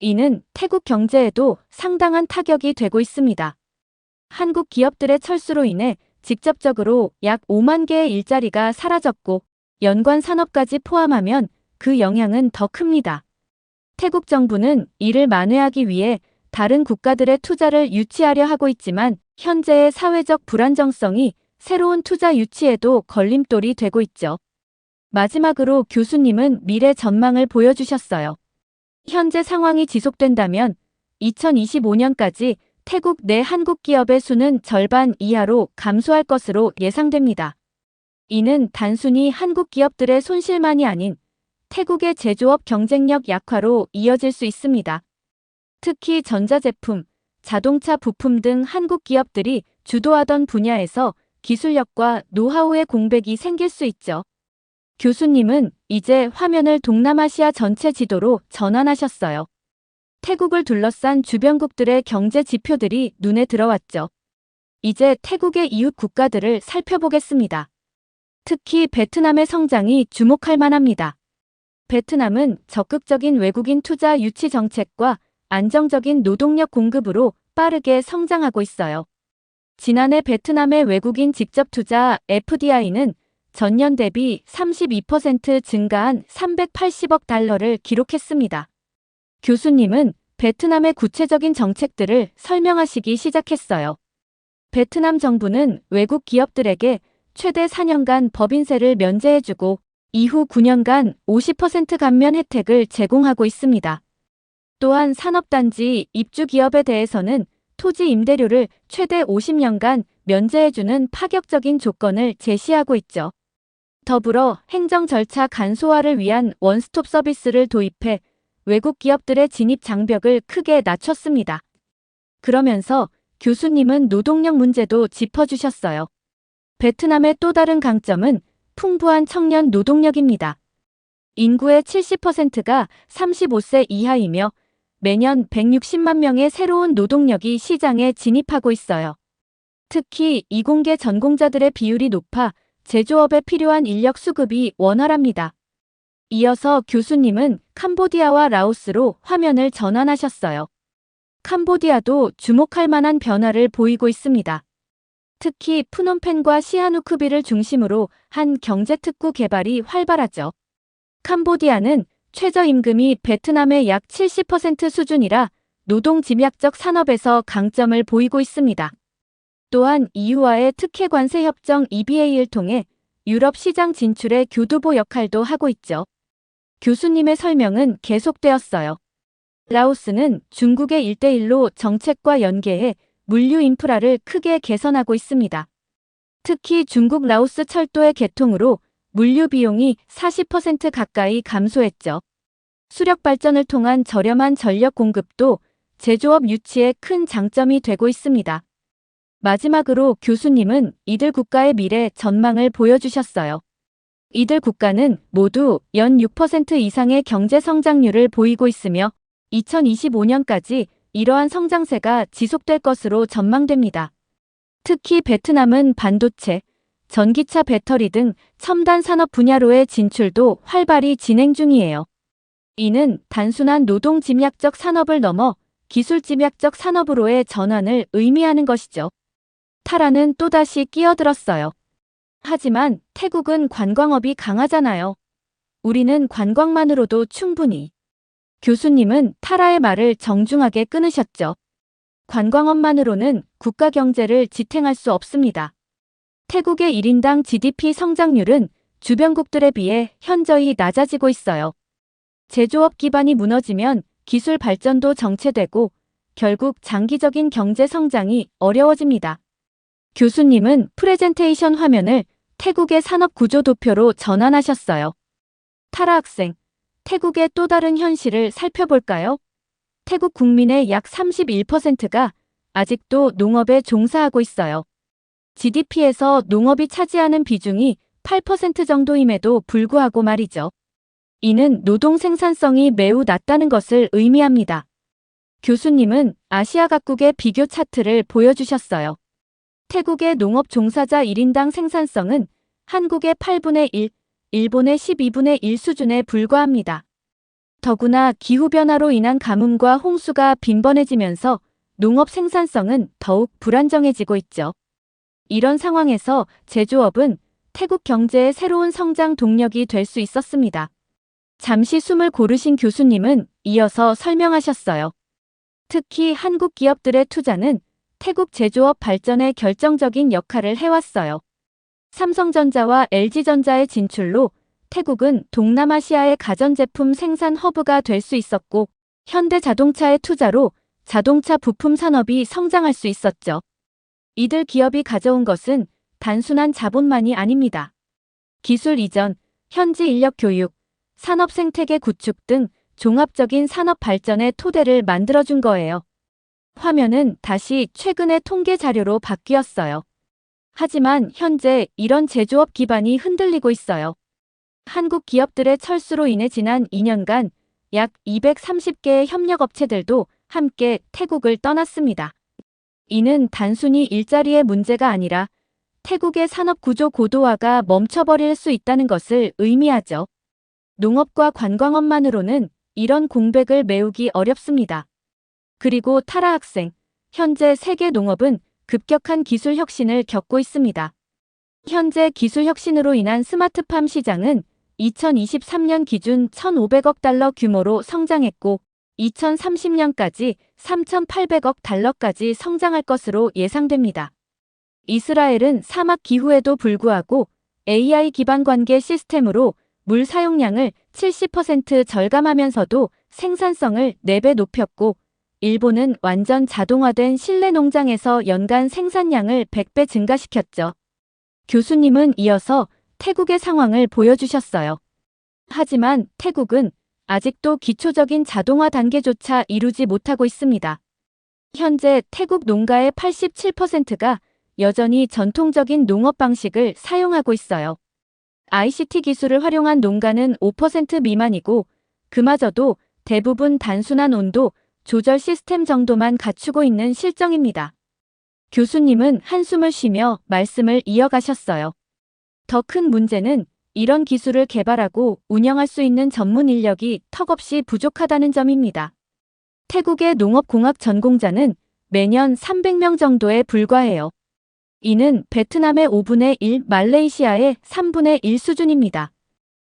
이는 태국 경제에도 상당한 타격이 되고 있습니다. 한국 기업들의 철수로 인해 직접적으로 약 5만 개의 일자리가 사라졌고, 연관 산업까지 포함하면 그 영향은 더 큽니다. 태국 정부는 이를 만회하기 위해 다른 국가들의 투자를 유치하려 하고 있지만, 현재의 사회적 불안정성이 새로운 투자 유치에도 걸림돌이 되고 있죠. 마지막으로 교수님은 미래 전망을 보여주셨어요. 현재 상황이 지속된다면 2025년까지 태국 내 한국 기업의 수는 절반 이하로 감소할 것으로 예상됩니다. 이는 단순히 한국 기업들의 손실만이 아닌 태국의 제조업 경쟁력 약화로 이어질 수 있습니다. 특히 전자제품, 자동차 부품 등 한국 기업들이 주도하던 분야에서 기술력과 노하우의 공백이 생길 수 있죠. 교수님은 이제 화면을 동남아시아 전체 지도로 전환하셨어요. 태국을 둘러싼 주변국들의 경제 지표들이 눈에 들어왔죠. 이제 태국의 이웃 국가들을 살펴보겠습니다. 특히 베트남의 성장이 주목할 만합니다. 베트남은 적극적인 외국인 투자 유치 정책과 안정적인 노동력 공급으로 빠르게 성장하고 있어요. 지난해 베트남의 외국인 직접 투자 FDI는 전년 대비 32% 증가한 380억 달러를 기록했습니다. 교수님은 베트남의 구체적인 정책들을 설명하시기 시작했어요. 베트남 정부는 외국 기업들에게 최대 4년간 법인세를 면제해주고 이후 9년간 50% 감면 혜택을 제공하고 있습니다. 또한 산업단지 입주 기업에 대해서는 토지 임대료를 최대 50년간 면제해주는 파격적인 조건을 제시하고 있죠. 더불어 행정 절차 간소화를 위한 원스톱 서비스를 도입해 외국 기업들의 진입 장벽을 크게 낮췄습니다. 그러면서 교수님은 노동력 문제도 짚어주셨어요. 베트남의 또 다른 강점은 풍부한 청년 노동력입니다. 인구의 70%가 35세 이하이며 매년 160만 명의 새로운 노동력이 시장에 진입하고 있어요. 특히 이공계 전공자들의 비율이 높아 제조업에 필요한 인력 수급이 원활합니다. 이어서 교수님은 캄보디아와 라오스로 화면을 전환하셨어요. 캄보디아도 주목할 만한 변화를 보이고 있습니다. 특히 프놈펜과 시아누쿠비를 중심으로 한 경제특구 개발이 활발하죠. 캄보디아는 최저임금이 베트남의 약 70% 수준이라 노동집약적 산업에서 강점을 보이고 있습니다. 또한 EU와의 특혜 관세 협정 EBA를 통해 유럽 시장 진출의 교두보 역할도 하고 있죠. 교수님의 설명은 계속되었어요. 라오스는 중국의 1대1로 정책과 연계해 물류 인프라를 크게 개선하고 있습니다. 특히 중국 라오스 철도의 개통으로 물류 비용이 40% 가까이 감소했죠. 수력 발전을 통한 저렴한 전력 공급도 제조업 유치에 큰 장점이 되고 있습니다. 마지막으로 교수님은 이들 국가의 미래 전망을 보여주셨어요. 이들 국가는 모두 연 6% 이상의 경제 성장률을 보이고 있으며 2025년까지 이러한 성장세가 지속될 것으로 전망됩니다. 특히 베트남은 반도체, 전기차 배터리 등 첨단 산업 분야로의 진출도 활발히 진행 중이에요. 이는 단순한 노동 집약적 산업을 넘어 기술 집약적 산업으로의 전환을 의미하는 것이죠. 타라는 또다시 끼어들었어요. 하지만 태국은 관광업이 강하잖아요. 우리는 관광만으로도 충분히. 교수님은 타라의 말을 정중하게 끊으셨죠. 관광업만으로는 국가 경제를 지탱할 수 없습니다. 태국의 1인당 GDP 성장률은 주변국들에 비해 현저히 낮아지고 있어요. 제조업 기반이 무너지면 기술 발전도 정체되고 결국 장기적인 경제 성장이 어려워집니다. 교수님은 프레젠테이션 화면을 태국의 산업 구조 도표로 전환하셨어요. 타라 학생, 태국의 또 다른 현실을 살펴볼까요? 태국 국민의 약 31%가 아직도 농업에 종사하고 있어요. GDP에서 농업이 차지하는 비중이 8% 정도임에도 불구하고 말이죠. 이는 노동 생산성이 매우 낮다는 것을 의미합니다. 교수님은 아시아 각국의 비교 차트를 보여주셨어요. 태국의 농업 종사자 1인당 생산성은 한국의 8분의 1, 일본의 12분의 1 수준에 불과합니다. 더구나 기후변화로 인한 가뭄과 홍수가 빈번해지면서 농업 생산성은 더욱 불안정해지고 있죠. 이런 상황에서 제조업은 태국 경제의 새로운 성장 동력이 될 수 있었습니다. 잠시 숨을 고르신 교수님은 이어서 설명하셨어요. 특히 한국 기업들의 투자는 태국 제조업 발전에 결정적인 역할을 해왔어요. 삼성전자와 LG전자의 진출로 태국은 동남아시아의 가전제품 생산 허브가 될 수 있었고 현대자동차의 투자로 자동차 부품 산업이 성장할 수 있었죠. 이들 기업이 가져온 것은 단순한 자본만이 아닙니다. 기술 이전, 현지 인력 교육, 산업 생태계 구축 등 종합적인 산업 발전의 토대를 만들어준 거예요. 화면은 다시 최근의 통계 자료로 바뀌었어요. 하지만 현재 이런 제조업 기반이 흔들리고 있어요. 한국 기업들의 철수로 인해 지난 2년간 약 230개의 협력업체들도 함께 태국을 떠났습니다. 이는 단순히 일자리의 문제가 아니라 태국의 산업 구조 고도화가 멈춰버릴 수 있다는 것을 의미하죠. 농업과 관광업만으로는 이런 공백을 메우기 어렵습니다. 그리고 타라 학생, 현재 세계 농업은 급격한 기술 혁신을 겪고 있습니다. 현재 기술 혁신으로 인한 스마트팜 시장은 2023년 기준 1,500억 달러 규모로 성장했고 2030년까지 3,800억 달러까지 성장할 것으로 예상됩니다. 이스라엘은 사막 기후에도 불구하고 AI 기반 관계 시스템으로 물 사용량을 70% 절감하면서도 생산성을 4배 높였고 일본은 완전 자동화된 실내 농장에서 연간 생산량을 100배 증가시켰죠. 교수님은 이어서 태국의 상황을 보여주셨어요. 하지만 태국은 아직도 기초적인 자동화 단계조차 이루지 못하고 있습니다. 현재 태국 농가의 87%가 여전히 전통적인 농업 방식을 사용하고 있어요. ICT 기술을 활용한 농가는 5% 미만이고 그마저도 대부분 단순한 온도 조절 시스템 정도만 갖추고 있는 실정입니다. 교수님은 한숨을 쉬며 말씀을 이어가셨어요. 더 큰 문제는 이런 기술을 개발하고 운영할 수 있는 전문 인력이 턱없이 부족하다는 점입니다. 태국의 농업공학 전공자는 매년 300명 정도에 불과해요. 이는 베트남의 5분의 1, 말레이시아의 3분의 1 수준입니다.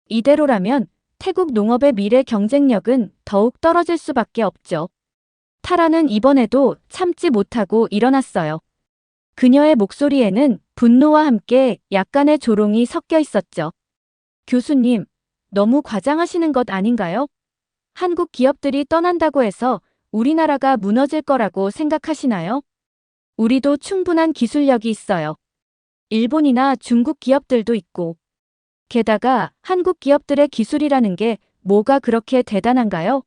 이대로라면 태국 농업의 미래 경쟁력은 더욱 떨어질 수밖에 없죠. 타라는 이번에도 참지 못하고 일어났어요. 그녀의 목소리에는 분노와 함께 약간의 조롱이 섞여 있었죠. 교수님, 너무 과장하시는 것 아닌가요? 한국 기업들이 떠난다고 해서 우리나라가 무너질 거라고 생각하시나요? 우리도 충분한 기술력이 있어요. 일본이나 중국 기업들도 있고. 게다가 한국 기업들의 기술이라는 게 뭐가 그렇게 대단한가요?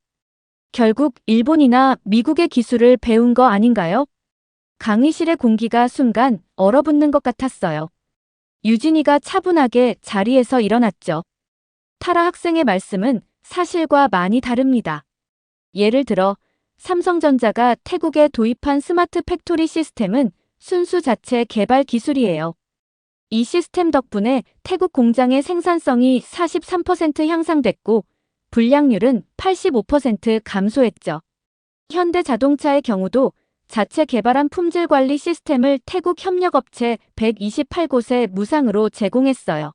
결국 일본이나 미국의 기술을 배운 거 아닌가요? 강의실의 공기가 순간 얼어붙는 것 같았어요. 유진이가 차분하게 자리에서 일어났죠. 타라 학생의 말씀은 사실과 많이 다릅니다. 예를 들어 삼성전자가 태국에 도입한 스마트 팩토리 시스템은 순수 자체 개발 기술이에요. 이 시스템 덕분에 태국 공장의 생산성이 43% 향상됐고 불량률은 85% 감소했죠. 현대자동차의 경우도 자체 개발한 품질 관리 시스템을 태국 협력업체 128곳에 무상으로 제공했어요.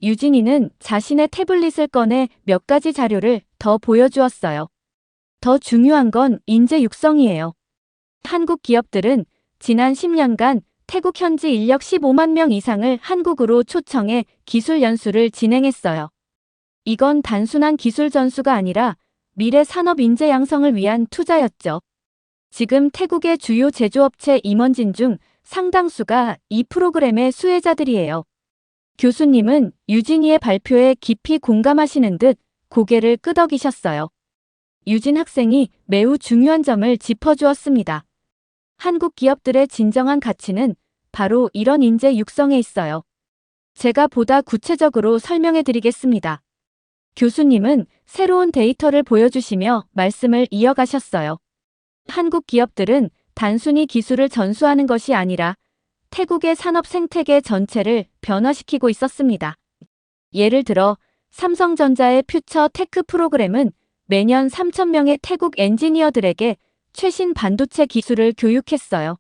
유진이는 자신의 태블릿을 꺼내 몇 가지 자료를 더 보여주었어요. 더 중요한 건 인재 육성이에요. 한국 기업들은 지난 10년간 태국 현지 인력 15만 명 이상을 한국으로 초청해 기술 연수를 진행했어요. 이건 단순한 기술 전수가 아니라 미래 산업 인재 양성을 위한 투자였죠. 지금 태국의 주요 제조업체 임원진 중 상당수가 이 프로그램의 수혜자들이에요. 교수님은 유진이의 발표에 깊이 공감하시는 듯 고개를 끄덕이셨어요. 유진 학생이 매우 중요한 점을 짚어주었습니다. 한국 기업들의 진정한 가치는 바로 이런 인재 육성에 있어요. 제가 보다 구체적으로 설명해 드리겠습니다. 교수님은 새로운 데이터를 보여주시며 말씀을 이어가셨어요. 한국 기업들은 단순히 기술을 전수하는 것이 아니라 태국의 산업 생태계 전체를 변화시키고 있었습니다. 예를 들어 삼성전자의 퓨처 테크 프로그램은 매년 3,000명의 태국 엔지니어들에게 최신 반도체 기술을 교육했어요.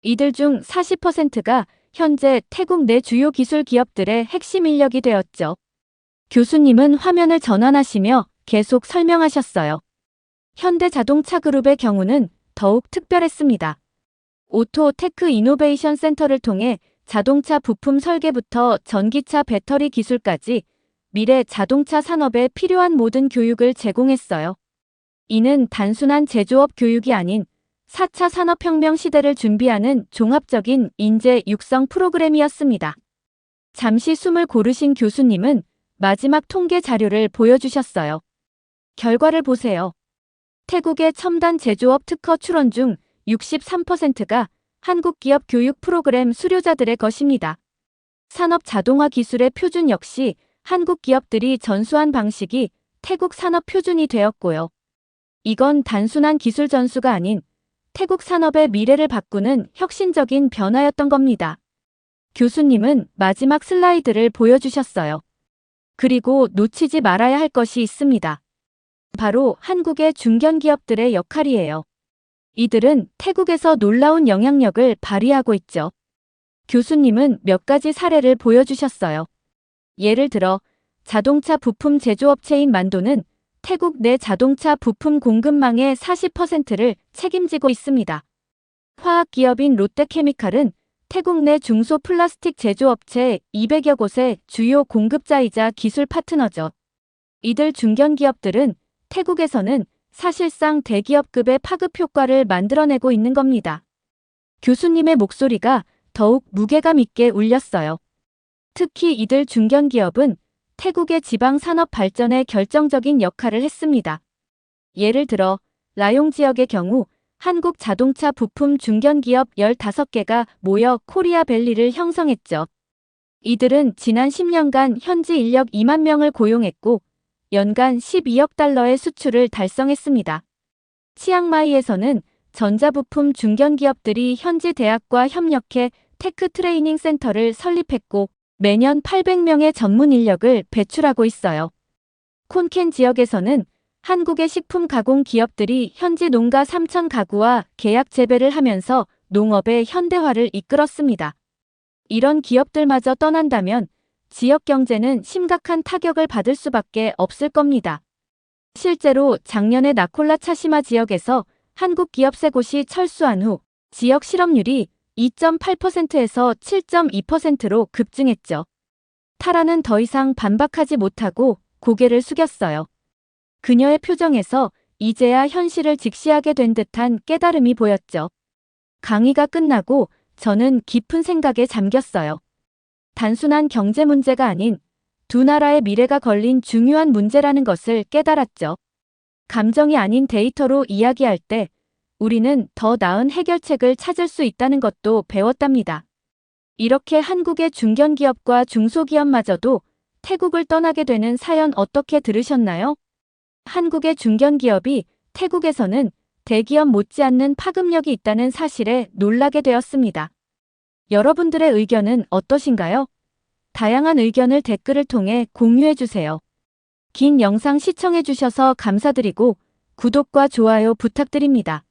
이들 중 40%가 현재 태국 내 주요 기술 기업들의 핵심 인력이 되었죠. 교수님은 화면을 전환하시며 계속 설명하셨어요. 현대자동차그룹의 경우는 더욱 특별했습니다. 오토 테크 이노베이션 센터를 통해 자동차 부품 설계부터 전기차 배터리 기술까지 미래 자동차 산업에 필요한 모든 교육을 제공했어요. 이는 단순한 제조업 교육이 아닌 4차 산업혁명 시대를 준비하는 종합적인 인재 육성 프로그램이었습니다. 잠시 숨을 고르신 교수님은 마지막 통계 자료를 보여주셨어요. 결과를 보세요. 태국의 첨단 제조업 특허 출원 중 63%가 한국 기업 교육 프로그램 수료자들의 것입니다. 산업 자동화 기술의 표준 역시 한국 기업들이 전수한 방식이 태국 산업 표준이 되었고요. 이건 단순한 기술 전수가 아닌 태국 산업의 미래를 바꾸는 혁신적인 변화였던 겁니다. 교수님은 마지막 슬라이드를 보여주셨어요. 그리고 놓치지 말아야 할 것이 있습니다. 바로 한국의 중견기업들의 역할이에요. 이들은 태국에서 놀라운 영향력을 발휘하고 있죠. 교수님은 몇 가지 사례를 보여주셨어요. 예를 들어 자동차 부품 제조업체인 만도는 태국 내 자동차 부품 공급망의 40%를 책임지고 있습니다. 화학기업인 롯데케미칼은 태국 내 중소 플라스틱 제조업체 200여 곳의 주요 공급자이자 기술 파트너죠. 이들 중견기업들은 태국에서는 사실상 대기업급의 파급 효과를 만들어내고 있는 겁니다. 교수님의 목소리가 더욱 무게감 있게 울렸어요. 특히 이들 중견기업은 태국의 지방 산업 발전에 결정적인 역할을 했습니다. 예를 들어 라용 지역의 경우 한국 자동차 부품 중견기업 15개가 모여 코리아밸리를 형성했죠. 이들은 지난 10년간 현지 인력 2만 명을 고용했고 연간 12억 달러의 수출을 달성했습니다. 치앙마이에서는 전자부품 중견기업들이 현지 대학과 협력해 테크 트레이닝 센터를 설립했고 매년 800명의 전문 인력을 배출하고 있어요. 콘켄 지역에서는 한국의 식품 가공 기업들이 현지 농가 3,000 가구와 계약 재배를 하면서 농업의 현대화를 이끌었습니다. 이런 기업들마저 떠난다면 지역 경제는 심각한 타격을 받을 수밖에 없을 겁니다. 실제로 작년에 나콜라 차시마 지역에서 한국 기업 3곳이 철수한 후 지역 실업률이 2.8%에서 7.2%로 급증했죠. 타라는 더 이상 반박하지 못하고 고개를 숙였어요. 그녀의 표정에서 이제야 현실을 직시하게 된 듯한 깨달음이 보였죠. 강의가 끝나고 저는 깊은 생각에 잠겼어요. 단순한 경제 문제가 아닌 두 나라의 미래가 걸린 중요한 문제라는 것을 깨달았죠. 감정이 아닌 데이터로 이야기할 때 우리는 더 나은 해결책을 찾을 수 있다는 것도 배웠답니다. 이렇게 한국의 중견기업과 중소기업마저도 태국을 떠나게 되는 사연 어떻게 들으셨나요? 한국의 중견기업이 태국에서는 대기업 못지않는 파급력이 있다는 사실에 놀라게 되었습니다. 여러분들의 의견은 어떠신가요? 다양한 의견을 댓글을 통해 공유해주세요. 긴 영상 시청해주셔서 감사드리고 구독과 좋아요 부탁드립니다.